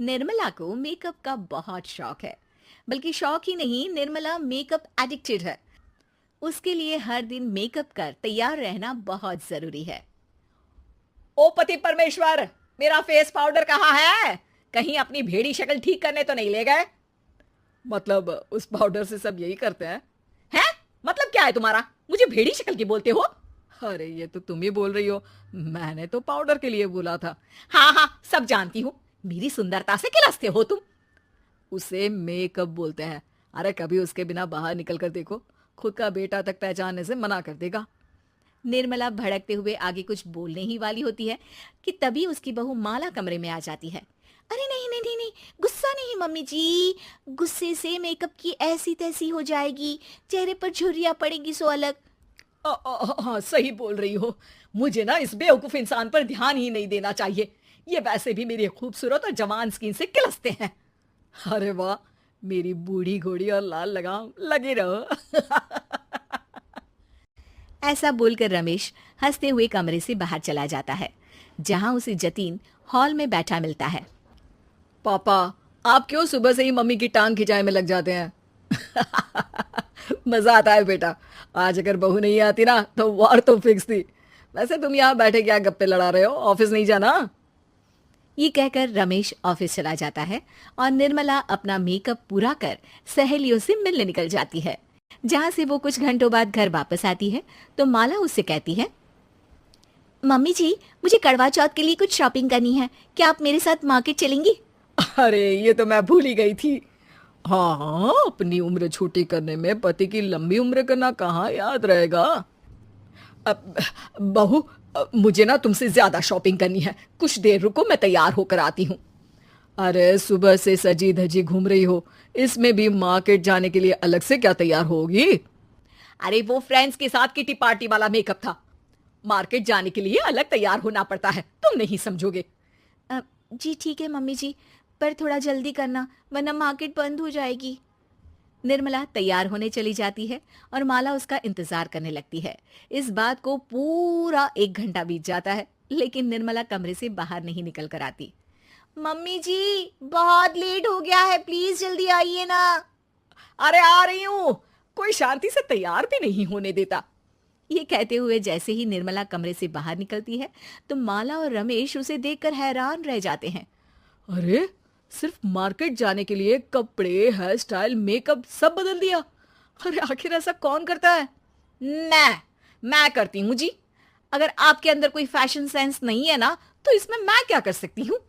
निर्मला को मेकअप का बहुत शौक है। बल्कि शौक ही नहीं, निर्मला मेकअप एडिक्टेड है। उसके लिए हर दिन मेकअप कर तैयार रहना बहुत जरूरी है। ओ पति परमेश्वर, मेरा फेस पाउडर कहाँ है? कहीं अपनी भेड़ी शक्ल ठीक करने तो नहीं ले गए? मतलब उस पाउडर से सब यही करते हैं? हैं? मतलब क्या है तुम्हारा? मुझे भेड़ी शक्ल की बोलते हो? अरे ये तो तुम ही बोल रही हो, मैंने तो पाउडर के लिए बोला था। हाँ हाँ, सब जानती हूँ। मेरी सुंदरता से किलसते हो तुम। उसे मेकअप बोलते हैं। अरे कभी उसके बिना बाहर निकल कर देखो, खुद का बेटा तक पहचानने से मना कर देगा। निर्मला भड़कते हुए आगे कुछ बोलने ही वाली होती है कि तभी उसकी बहू माला कमरे में आ जाती है। अरे नहीं नहीं नहीं नहीं, गुस्सा नहीं मम्मी जी। गुस्से से मेकअप की ऐसी तैसी हो जाएगी, चेहरे पर झुर्रियां पड़ेगी सो अलग। हाँ सही बोल रही हो। मुझे ना इस बेवकूफ इंसान पर ध्यान ही नहीं देना चाहिए। ये वैसे भी मेरी खूबसूरत और जवान स्किन से किलसते हैं। अरे वाह, मेरी बूढ़ी घोड़ी और लाल लगाम, लगे रहो। ऐसा बोलकर रमेश हंसते हुए कमरे से बाहर चला जाता है, जहां उसे जतीन हॉल में बैठा मिलता है। पापा, आप क्यों सुबह से ही मम्मी की टांग खिंचाई में लग जाते हैं? मजा आता है बेटा। आज अगर बहू नहीं आती ना तो वार तो फिक्स थी। वैसे तुम यहाँ बैठे क्या गप्पे लड़ा रहे हो? ऑफिस नहीं जाना? ये कहकर रमेश ऑफिस चला जाता है और निर्मला अपना मेकअप पूरा कर सहेलियों से मिलने निकल जाती है। जहां से वो कुछ घंटों बाद घर वापस आती है तो माला उससे कहती है, मम्मी जी, मुझे करवा चौथ के लिए कुछ शॉपिंग करनी है, क्या आप मेरे साथ मार्केट चलेंगी? अरे ये तो मैं भूल ही गई थी। हाँ हाँ, अपनी उम्र छोटी करने में पति की लंबी उम्र करना कहाँ याद रहेगा। अब बहू, मुझे ना तुमसे ज्यादा शॉपिंग करनी है। कुछ देर रुको, मैं तैयार होकर आती हूँ। अरे सुबह से सजी धजी घूम रही हो, इसमें भी मार्केट जाने के लिए अलग से क्या तैयार होगी? अरे वो फ्रेंड्स के साथ किटी पार्टी वाला मेकअप था। मार्केट जाने के लिए अलग तैयार होना पड़ता है, तुम नहीं समझोगे। जी ठीक है मम्मी जी, पर थोड़ा जल्दी करना वरना मार्केट बंद हो जाएगी। निर्मला तैयार होने चली जाती है और माला उसका इंतजार करने लगती है। इस बात को पूरा 1 घंटा बीत जाता है, लेकिन निर्मला कमरे से बाहर नहीं निकल कर आती। मम्मी जी, बहुत लेट हो गया है, प्लीज जल्दी आइए ना। अरे आ रही हूँ। कोई शांति से तैयार भी नहीं होने देता। ये कहते हुए जैसे ही निर्मला कमरे से बाहर निकलती है तो माला और रमेश उसे देखकर हैरान रह जाते हैं। अरे सिर्फ मार्केट जाने के लिए कपड़े, हेयर स्टाइल, मेकअप सब बदल दिया। अरे आखिर ऐसा कौन करता है? मैं करती हूँ जी। अगर आपके अंदर कोई फैशन सेंस नहीं है ना तो इसमें मैं क्या कर सकती हूँ?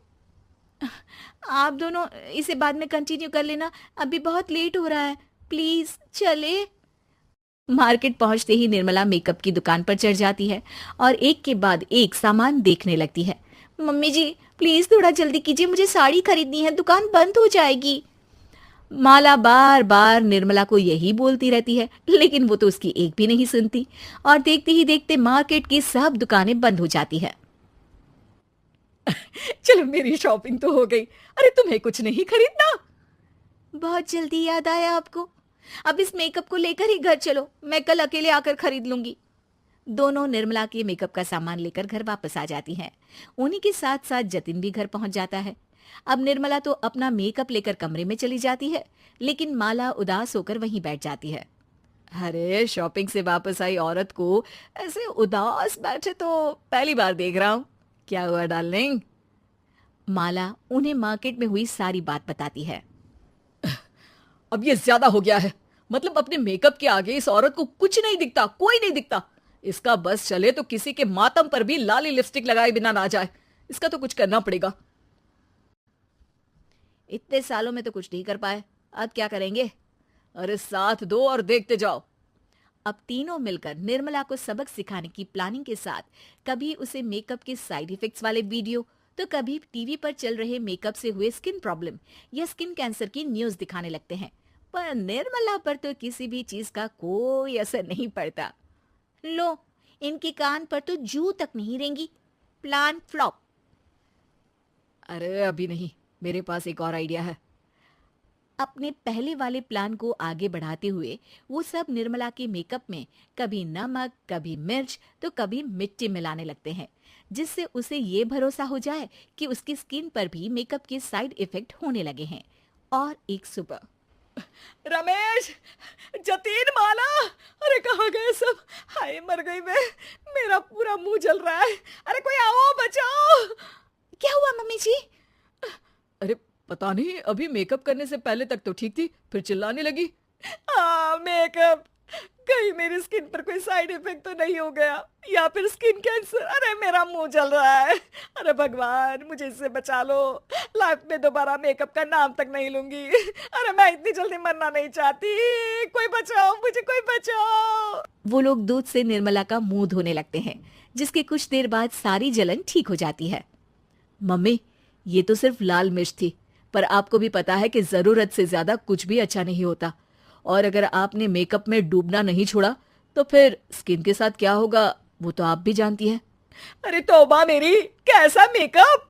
आप दोनों इसे बाद में कंटिन्यू कर लेना, अभी बहुत लेट हो रहा है, प्लीज चले। मार्केट पहुंचते ही निर्मला मेकअप की दुकान पर चढ़ जाती है और एक के बाद एक सामान देखने लगती है। मम्मी जी, प्लीज थोड़ा जल्दी कीजिए, मुझे साड़ी खरीदनी है, दुकान बंद हो जाएगी। माला बार बार निर्मला को यही बोलती रहती है, लेकिन वो तो उसकी एक भी नहीं सुनती और देखते ही देखते मार्केट की सब दुकानें बंद हो जाती है। चलो मेरी शॉपिंग तो हो गई। अरे तुम्हें कुछ नहीं खरीदना? बहुत जल्दी याद आया आपको? अब इस मेकअप को लेकर ही घर चलो, मैं कल अकेले आकर खरीद लूंगी। दोनों निर्मला के मेकअप का सामान लेकर घर वापस आ जाती हैं। उन्हीं के साथ साथ जतिन भी घर पहुंच जाता है। अब निर्मला तो अपना मेकअप लेकर कमरे में चली जाती है, लेकिन माला उदास होकर वहीं बैठ जाती है। अरे शॉपिंग से वापस आई औरत को ऐसे उदास बैठे तो पहली बार देख रहा हूँ। क्या हुआ डार्लिंग? माला उन्हें मार्केट में हुई सारी बात बताती है। अब ये ज्यादा हो गया है। मतलब अपने मेकअप के आगे इस औरत को कुछ नहीं दिखता, कोई नहीं दिखता। इसका बस चले तो किसी के मातम पर भी लाली लिपस्टिक लगाए बिना ना जाए। इसका तो कुछ करना पड़ेगा। इतने सालों में तो कुछ नहीं कर पाए, अब क्या करेंगे? अरे साथ दो और देखते जाओ। अब तीनों मिलकर निर्मला को सबक सिखाने की प्लानिंग के साथ कभी उसे मेकअप के साइड इफेक्ट्स वाले वीडियो तो कभी टीवी पर चल रहे मेकअप से हुए स्किन प्रॉब्लम या स्किन कैंसर की न्यूज दिखाने लगते हैं। पर निर्मला पर तो किसी भी चीज का कोई असर नहीं पड़ता। लो, इनके कान पर तो जू तक नहीं रेंगी। Plan flop. अरे अभी नहीं, मेरे पास एक और आइडिया है। अपने पहले वाले प्लान को आगे बढ़ाते हुए वो सब निर्मला के मेकअप में कभी नमक, कभी मिर्च तो कभी मिट्टी मिलाने लगते हैं, जिससे उसे ये भरोसा हो जाए कि उसकी स्किन पर भी मेकअप के साइड इफेक्ट होने लगे हैं। और एक सुबह रमेश, जतीन, माला, अरे कहाँ गए सब? हाय मर गई मैं, मेरा पूरा मुंह जल रहा है। अरे कोई आओ, बचाओ। क्या हुआ मम्मी जी? अरे पता नहीं, अभी मेकअप करने से पहले तक तो ठीक थी, फिर चिल्लाने लगी। मेकअप, कहीं मेरी स्किन पर कोई साइड इफेक्ट तो नहीं हो गया, या फिर स्किन कैंसर। अरे मेरा मुंह जल रहा है। अरे भगवान, मुझे इससे बचा लो। लाइफ में दोबारा मेकअप का नाम तक नहीं लूंगी। अरे मैं इतनी जल्दी मरना नहीं चाहती। कोई बचाओ मुझे, कोई बचाओ। वो लोग दूध से निर्मला का मुंह धोने लगते हैं, जिसके कुछ देर बाद सारी जलन ठीक हो जाती है। मम्मी, ये तो सिर्फ लाल मिर्च थी, पर आपको भी पता है कि जरूरत से ज्यादा कुछ भी अच्छा नहीं होता, और अगर आपने मेकअप में डूबना नहीं छोड़ा तो फिर स्किन के साथ क्या होगा वो तो आप भी जानती हैं। अरे तौबा मेरी, कैसा मेकअप!